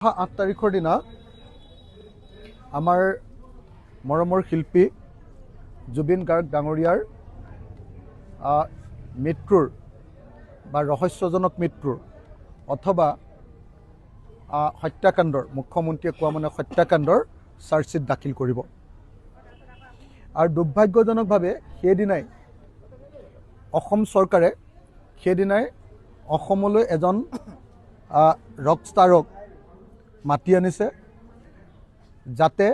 8 তাৰিখৰ দিনা আমাৰ মৰমৰ শিল্পী জুবিন গাৰ্গ ডাঙৰীয়াৰ মৃত্যুৰ বা ৰহস্যজনক মৃত্যুৰ অথবা হত্যাকাণ্ডৰ মুখ্যমন্ত্ৰীয়ে কোৱা মানে হত্যাকাণ্ডৰ চাৰ্জশ্বিট দাখিল কৰিব। আৰু দুৰ্ভাগ্যজনকভাৱে সেইদিনাই অসম চৰকাৰে সেইদিনাই অসমলৈ এজন ৰকষ্টাৰক মাতি আনিছে যাতে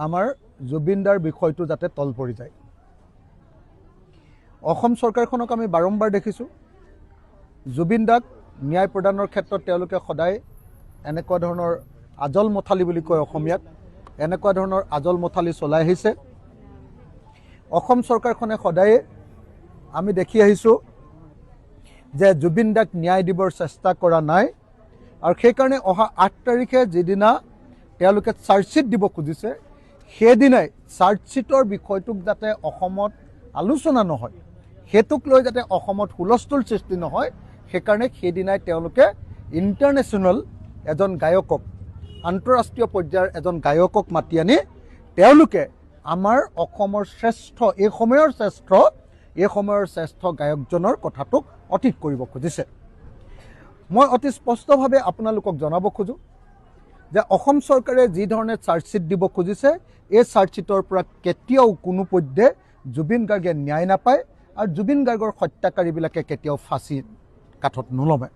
আমাৰ জুবিনদাৰ বিষয়টো যাতে তল পৰি যায়। অসম চৰকাৰখনক আমি বাৰম্বাৰ দেখিছোঁ জুবিনদাক ন্যায় প্ৰদানৰ ক্ষেত্ৰত তেওঁলোকে সদায় এনেকুৱা ধৰণৰ আজল মথালি বুলি কয় অসমীয়াত, এনেকুৱা ধৰণৰ আজল মথালি চলাই আহিছে। অসম চৰকাৰখনে সদায়ে আমি দেখি আহিছোঁ যে জুবিনদাক ন্যায় দিবৰ চেষ্টা কৰা নাই। আৰু সেইকাৰণে অহা 8 তাৰিখে যিদিনা তেওঁলোকে চাৰ্জশ্বিট দিব খুজিছে সেইদিনাই চাৰ্জশ্বিটৰ বিষয়টোক যাতে অসমত আলোচনা নহয়, সেইটোক লৈ যাতে অসমত হুলস্থুল সৃষ্টি নহয়, সেইকাৰণে সেইদিনাই তেওঁলোকে ইণ্টাৰনেশ্যনেল এজন গায়কক, আন্তঃৰাষ্ট্ৰীয় পৰ্যায়ৰ এজন গায়কক মাতি আনি তেওঁলোকে আমাৰ অসমৰ শ্ৰেষ্ঠ এই সময়ৰ শ্ৰেষ্ঠ গায়কজনৰ কথাটোক অতীত কৰিব খুজিছে। মই অতি স্পষ্টভাৱে আপোনালোকক জনাব খোজোঁ যে অসম চৰকাৰে যি ধৰণে চাৰ্জশ্বিট দিব খুজিছে এই চাৰ্জশ্বিটৰ পৰা কেতিয়াও কোনো পধ্যে জুবিন গাৰ্গে ন্যায় নাপায় আৰু জুবিন গাৰ্গৰ হত্যাকাৰীবিলাকে কেতিয়াও ফাঁচী কাঠত নলমে।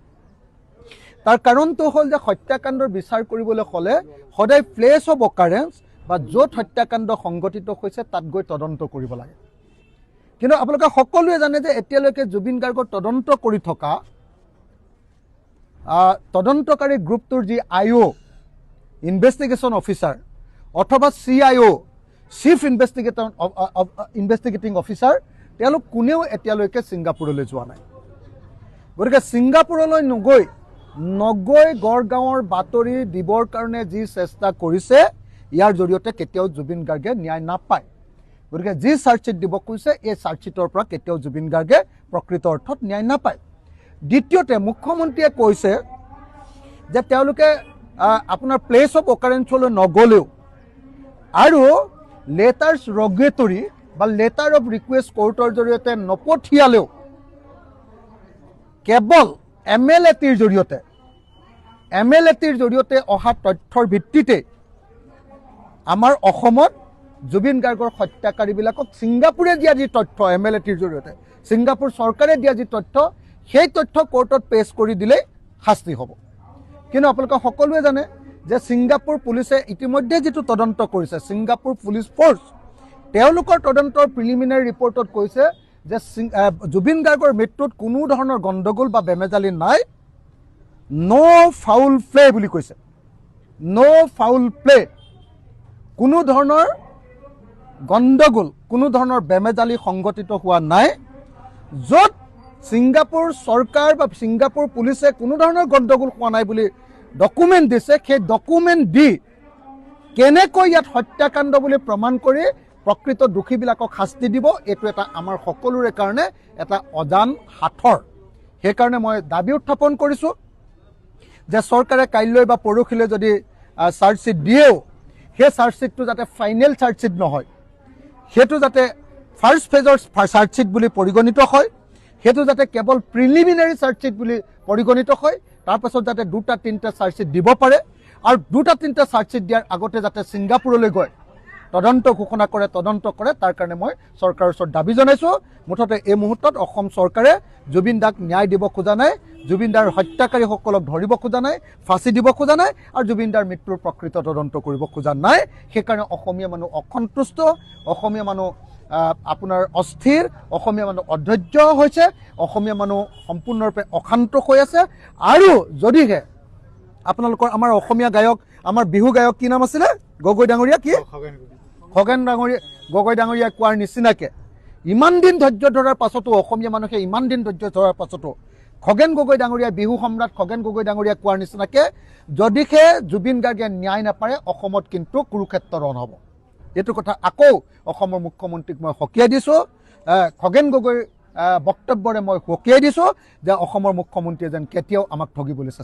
তাৰ কাৰণটো হ'ল যে হত্যাকাণ্ডৰ বিচাৰ কৰিবলৈ হ'লে সদায় প্লেচ অফ অকাৰেঞ্চ বা য'ত হত্যাকাণ্ড সংঘটিত হৈছে তাত গৈ তদন্ত কৰিব লাগে। কিন্তু আপোনালোকে সকলোৱে জানে যে এতিয়ালৈকে জুবিন গাৰ্গৰ তদন্ত কৰি থকা তদন্তকাৰী গ্ৰুপটোৰ যি IO ইনভেষ্টিগেশ্যন অফিচাৰ অথবা CIO চিফ ইনভেষ্টিগেটিং অফিচাৰ তেওঁলোক কোনেও এতিয়ালৈকে ছিংগাপুৰলৈ যোৱা নাই। গতিকে ছিংগাপুৰলৈ নগৈ গড়গাঁৱৰ বাতৰি দিবৰ কাৰণে যি চেষ্টা কৰিছে ইয়াৰ জৰিয়তে কেতিয়াও জুবিন গাৰ্গে ন্যায় নাপায়। গতিকে যি চাৰ্জশ্বিট দিব কৈছে এই চাৰ্জশ্বিটৰ পৰা কেতিয়াও জুবিন গাৰ্গে প্ৰকৃত অৰ্থত ন্যায় নাপায়। দ্বিতীয়তে মুখ্যমন্ত্ৰীয়ে কৈছে যে তেওঁলোকে আপোনাৰ প্লেচ অফ অকাৰেঞ্চলৈ নগ'লেও আৰু লেটাৰ্ছ ৰগেটৰী বা লেটাৰ অফ ৰিকুৱেষ্ট কোৰ্টৰ জৰিয়তে নপঠিয়ালেও কেৱল MLATৰ জৰিয়তে অহা তথ্যৰ ভিত্তিতে আমাৰ অসমত জুবিন গাৰ্গৰ হত্যাকাৰীবিলাকক ছিংগাপুৰে দিয়া যি তথ্য MLATৰ জৰিয়তে ছিংগাপুৰ চৰকাৰে দিয়া যি তথ্য সেই তথ্য কোৰ্টত পেছ কৰি দিলেই শাস্তি হ'ব। কিন্তু আপোনালোকে সকলোৱে জানে যে ছিংগাপুৰ পুলিচে ইতিমধ্যে যিটো তদন্ত কৰিছে ছিংগাপুৰ পুলিচ ফ'ৰ্চ তেওঁলোকৰ তদন্তৰ প্ৰিলিমিনাৰী ৰিপৰ্টত কৈছে যে জুবিন গাৰ্গৰ মৃত্যুত কোনো ধৰণৰ গণ্ডগোল বা বেমেজালি নাই, ন' ফাউল প্লে বুলি কৈছে। ন' ফাউল প্লে, কোনো ধৰণৰ গণ্ডগোল কোনো ধৰণৰ বেমেজালি সংঘটিত হোৱা নাই। য'ত ছিংগাপুৰ চৰকাৰ বা ছিংগাপুৰ পুলিচে কোনো ধৰণৰ গণ্ডগোল হোৱা নাই বুলি ডকুমেণ্ট দিছে সেই ডকুমেণ্ট দি কেনেকৈ ইয়াত হত্যাকাণ্ড বুলি প্ৰমাণ কৰি প্ৰকৃত দোষীবিলাকক শাস্তি দিব এইটো এটা আমাৰ সকলোৰে কাৰণে এটা অজান সাঁথৰ। সেইকাৰণে মই দাবী উত্থাপন কৰিছোঁ যে চৰকাৰে কাইলৈ বা পৰহিলৈ যদি চাৰ্জশ্বিট দিয়েও সেই চাৰ্জশ্বিটটো যাতে ফাইনেল চাৰ্জশ্বিট নহয়, সেইটো যাতে ফাৰ্ষ্ট ফেজৰ চাৰ্জশ্বিট বুলি পৰিগণিত হয়, সেইটো যাতে কেৱল প্ৰিলিমিনাৰী চাৰ্জশ্বিট বুলি পৰিগণিত হয়, তাৰপাছত যাতে 2-3টা চাৰ্জশ্বিট দিব পাৰে আৰু 2-3টা চাৰ্জশ্বিট দিয়াৰ আগতে যাতে ছিংগাপুৰলৈ গৈ তদন্ত ঘোষণা কৰে, তদন্ত কৰে। তাৰ কাৰণে মই চৰকাৰৰ ওচৰত দাবী জনাইছোঁ। মুঠতে এই মুহূৰ্তত অসম চৰকাৰে জুবিন দাক ন্যায় দিব খোজা নাই, জুবিন দাৰ হত্যাকাৰীসকলক ধৰিব খোজা নাই, ফাঁচি দিব খোজা নাই আৰু জুবিন দাৰ মৃত্যুৰ প্ৰকৃত তদন্ত কৰিব খোজা নাই। সেইকাৰণে অসমীয়া মানুহ অসন্তুষ্ট, অসমীয়া মানুহ আপোনাৰ অস্থিৰ, অসমীয়া মানুহ অধৈৰ্য হৈছে, অসমীয়া মানুহ সম্পূৰ্ণৰূপে অশান্ত হৈ আছে। আৰু যদিহে আপোনালোকৰ আমাৰ অসমীয়া গায়ক, আমাৰ বিহু গায়ক কি নাম আছিলে গগৈ ডাঙৰীয়া, কি খগেন গগৈ ডাঙৰীয়াই কোৱাৰ নিচিনাকৈ ইমান দিন ধৈৰ্য ধৰাৰ পাছতো অসমীয়া মানুহে ইমান দিন ধৈৰ্য ধৰাৰ পাছতো খগেন গগৈ ডাঙৰীয়া, বিহু সম্ৰাট খগেন গগৈ ডাঙৰীয়াই কোৱাৰ নিচিনাকৈ যদিহে জুবিন গাৰ্গে ন্যায় নাপাৰে অসমত কিন্তু কুৰুক্ষেত্ৰ ৰণ হ'ব। এইটো কথা আকৌ অসমৰ মুখ্যমন্ত্ৰীক মই সকীয়াই দিছোঁ। খগেন গগৈৰ বক্তব্যৰে মই সকীয়াই দিছোঁ যে অসমৰ মুখ্যমন্ত্ৰীয়ে যেন কেতিয়াও আমাক ঠগিবলৈ চেষ্টা